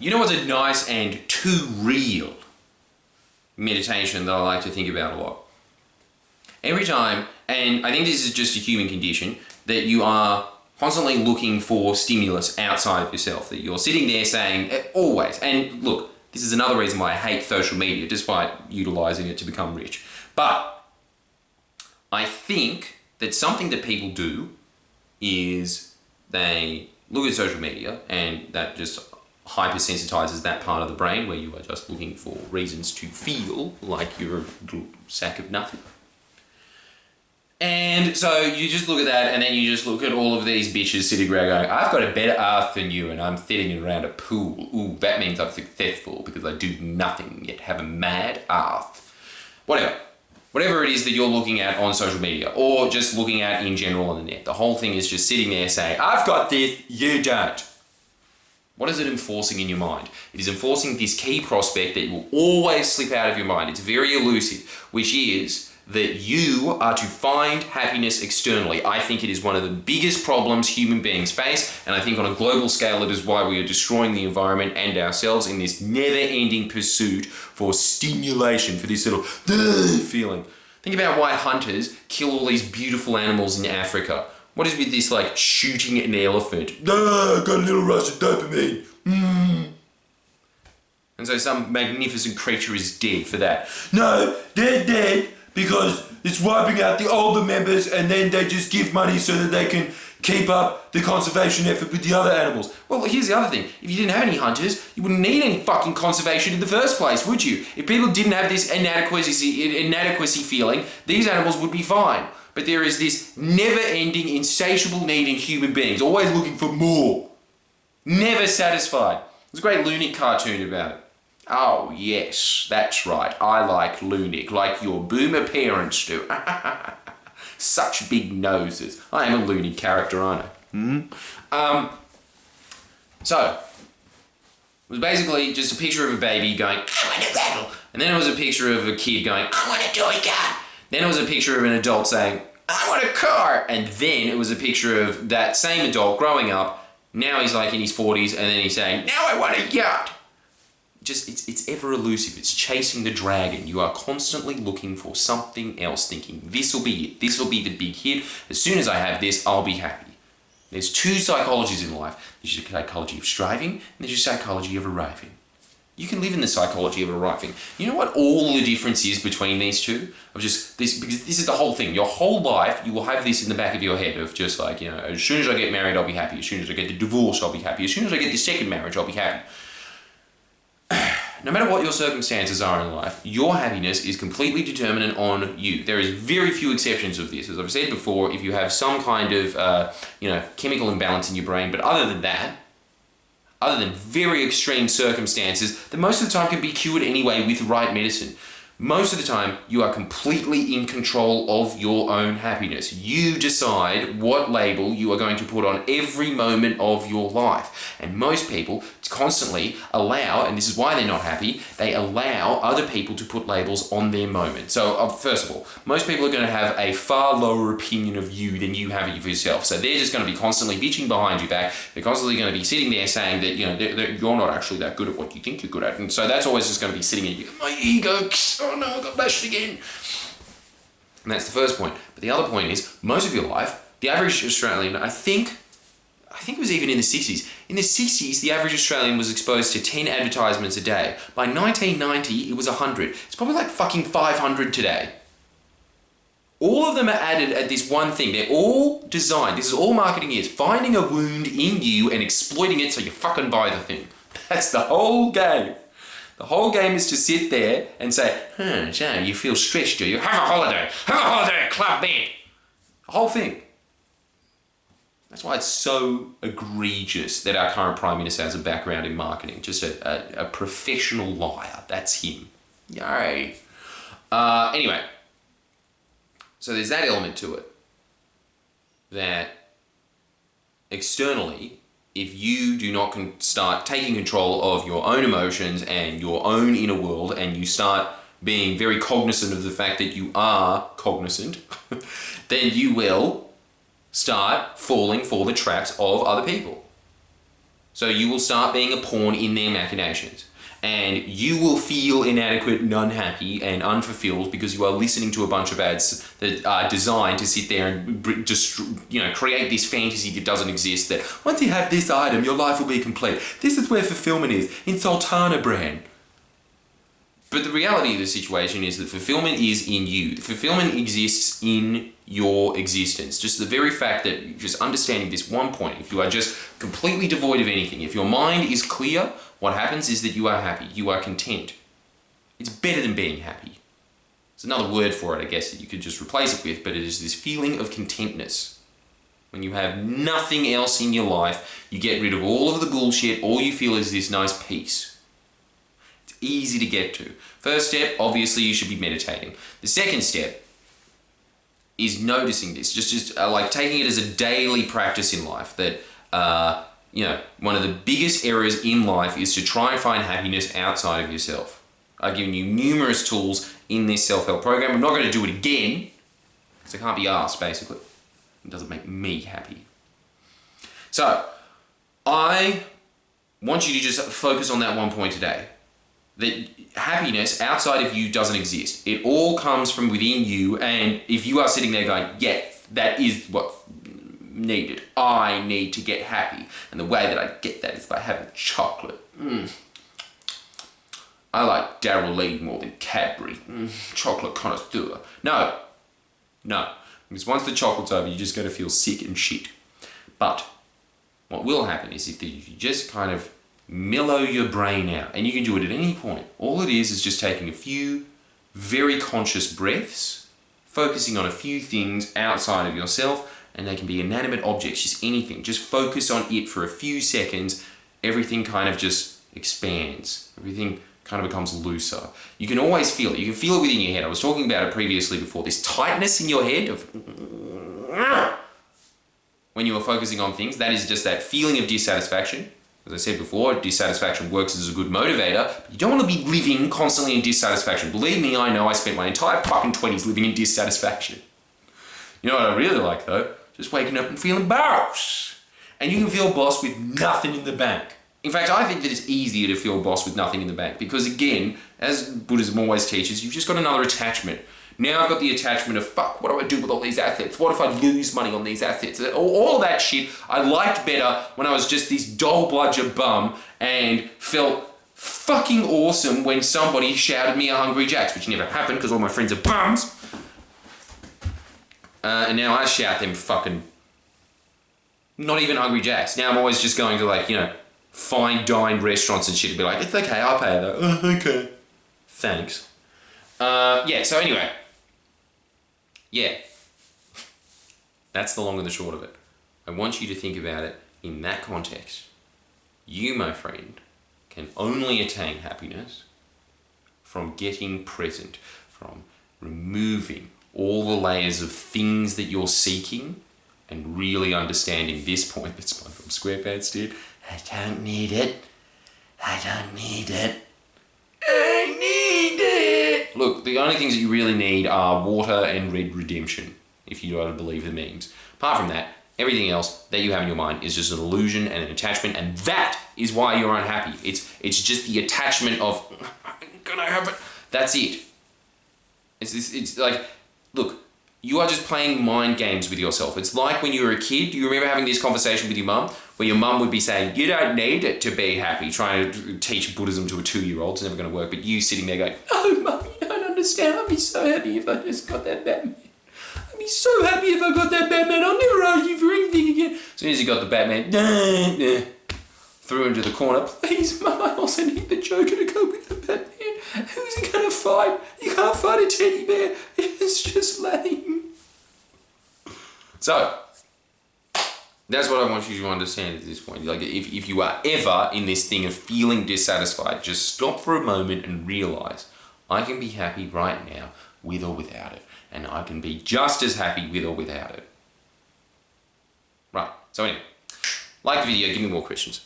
You know what's a nice and too real meditation that I like to think about a lot? Every time, and I think this is just a human condition, that you are constantly looking for stimulus outside of yourself, that you're sitting there saying, always, and look, this is another reason why I hate social media, despite utilizing it to become rich. But I think that something that people do is they look at social media, and that just hypersensitizes that part of the brain where you are just looking for reasons to feel like you're a little sack of nothing. And so you just look at that, and then you just look at all of these bitches sitting around going, I've got a better earth than you, and I'm sitting around a pool. Ooh, that means I'm successful because I do nothing yet have a mad earth. Whatever it is that you're looking at on social media, or just looking at in general on the net. The whole thing is just sitting there saying, I've got this, you don't. What is it enforcing in your mind? It is enforcing this key prospect that will always slip out of your mind. It's very elusive, which is that you are to find happiness externally. I think it is one of the biggest problems human beings face, and I think on a global scale it is why we are destroying the environment and ourselves in this never-ending pursuit for stimulation, for this little feeling. Think about why hunters kill all these beautiful animals in Africa. What is with this, like, shooting an elephant? Got a little rush of dopamine. And so some magnificent creature is dead for that. No, they're dead because it's wiping out the older members, and then they just give money so that they can keep up the conservation effort with the other animals. Well, here's the other thing. If you didn't have any hunters, you wouldn't need any fucking conservation in the first place, would you? If people didn't have this inadequacy feeling, these animals would be fine. But there is this never-ending, insatiable need in human beings, always looking for more. Never satisfied. There's a great Lunic cartoon about it. Oh, yes, that's right. I like Lunic, like your boomer parents do. Such big noses. I am a Lunic character, aren't I? So, it was basically just a picture of a baby going, I want a rattle. And then it was a picture of a kid going, I want a toy car. Then it was a picture of an adult saying, I want a car. And then it was a picture of that same adult growing up. Now he's like in his 40s, and then he's saying, now I want a yacht. Just, it's ever elusive. It's chasing the dragon. You are constantly looking for something else, thinking, this will be it. This will be the big hit. As soon as I have this, I'll be happy. There's two psychologies in life. There's your psychology of striving, and there's your psychology of arriving. You can live in the psychology of arriving. You know what all the difference is between these two? Of just this, because this is the whole thing. Your whole life, you will have this in the back of your head of just like, you know, as soon as I get married, I'll be happy. As soon as I get the divorce, I'll be happy. As soon as I get the second marriage, I'll be happy. No matter what your circumstances are in life, your happiness is completely determinant on you. There is very few exceptions of this. As I've said before, if you have some kind of, chemical imbalance in your brain, but other than that, other than very extreme circumstances that most of the time can be cured anyway with the right medicine. Most of the time, you are completely in control of your own happiness. You decide what label you are going to put on every moment of your life. And most people constantly allow, and this is why they're not happy, they allow other people to put labels on their moment. So, first of all, most people are going to have a far lower opinion of you than you have of yourself. So they're just going to be constantly bitching behind your back. They're constantly going to be sitting there saying that, you're not actually that good at what you think you're good at. And so that's always just going to be sitting in you. My ego, oh no, I got bashed again. And that's the first point. But the other point is, most of your life, the average Australian, I think it was even in the 60s. In the 60s, the average Australian was exposed to 10 advertisements a day. By 1990, it was 100. It's probably like fucking 500 today. All of them are added at this one thing. They're all designed. This is all marketing is. Finding a wound in you and exploiting it so you fucking buy the thing. That's the whole game. The whole game is to sit there and say, so you feel stressed, do you? Have a holiday. Have a holiday at Club Med. The whole thing. That's why it's so egregious that our current Prime Minister has a background in marketing. Just a professional liar. That's him. Yay. Anyway. So there's that element to it. That externally, if you do not start taking control of your own emotions and your own inner world, and you start being very cognizant of the fact that you are cognizant, then you will start falling for the traps of other people. So you will start being a pawn in their machinations. And you will feel inadequate and unhappy and unfulfilled because you are listening to a bunch of ads that are designed to sit there and just, create this fantasy that doesn't exist, that once you have this item, your life will be complete. This is where fulfillment is, in Sultana brand. But the reality of the situation is that fulfillment is in you. The fulfillment exists in your existence. Just the very fact that just understanding this one point, if you are just completely devoid of anything, if your mind is clear, what happens is that you are happy, you are content. It's better than being happy. There's another word for it, I guess, that you could just replace it with, but it is this feeling of contentness. When you have nothing else in your life, you get rid of all of the bullshit, all you feel is this nice peace. It's easy to get to. First step, obviously, you should be meditating. The second step is noticing this, just like taking it as a daily practice in life, that one of the biggest errors in life is to try and find happiness outside of yourself. I've given you numerous tools in this self-help program. I'm not going to do it again, because I can't be asked, basically. It doesn't make me happy. So, I want you to just focus on that one point today. That happiness outside of you doesn't exist. It all comes from within you, and if you are sitting there going, yeah, that is what's needed. I need to get happy. And the way that I get that is by having chocolate. I like Daryl Lee more than Cadbury. Chocolate connoisseur. No. Because once the chocolate's over, you're just going to feel sick and shit. But what will happen is if you just kind of mellow your brain out, and you can do it at any point. All it is just taking a few very conscious breaths, focusing on a few things outside of yourself, and they can be inanimate objects, just anything. Just focus on it for a few seconds. Everything kind of just expands. Everything kind of becomes looser. You can always feel it. You can feel it within your head. I was talking about it previously before. This tightness in your head of when you are focusing on things, that is just that feeling of dissatisfaction. As I said before, dissatisfaction works as a good motivator, but you don't want to be living constantly in dissatisfaction. Believe me, I know I spent my entire fucking 20s living in dissatisfaction. You know what I really like though? Just waking up and feeling boss. And you can feel boss with nothing in the bank. In fact, I think that it's easier to feel boss with nothing in the bank because again, as Buddhism always teaches, you've just got another attachment. Now I've got the attachment of, fuck, what do I do with all these assets? What if I lose money on these assets? All that shit I liked better when I was just this dull bludger bum and felt fucking awesome when somebody shouted me a Hungry Jacks, which never happened because all my friends are bums. And now I shout them fucking, not even Hungry Jacks. Now I'm always just going to fine dine restaurants and shit and be like, it's okay, I'll pay though. Okay. Thanks. So anyway. Yeah. That's the long and the short of it. I want you to think about it in that context. You, my friend, can only attain happiness from getting present, from removing all the layers of things that you're seeking and really understanding this point that SpongeBob SquarePants did. I don't need it. I don't need it. I need it. Look, the only things that you really need are water and red redemption, if you don't believe the memes. Apart from that, everything else that you have in your mind is just an illusion and an attachment, and that is why you're unhappy. It's just the attachment of, I'm gonna have it. That's it. It's like, look, you are just playing mind games with yourself. It's like when you were a kid. Do you remember having this conversation with your mum where your mum would be saying, you don't need it to be happy, trying to teach Buddhism to a 2-year-old. It's never going to work. But you sitting there going, oh, mum, you don't understand. I'd be so happy if I just got that Batman. I'd be so happy if I got that Batman. I'll never ask you for anything again. As soon as you got the Batman, threw him to the corner. Please, mum, I also need the Joker to go with the Batman. Who's he going to fight? You can't fight a teddy bear. It's just lame. So, that's what I want you to understand at this point. Like, if you are ever in this thing of feeling dissatisfied, just stop for a moment and realize I can be happy right now with or without it. And I can be just as happy with or without it. Right. So anyway, like the video, give me more questions.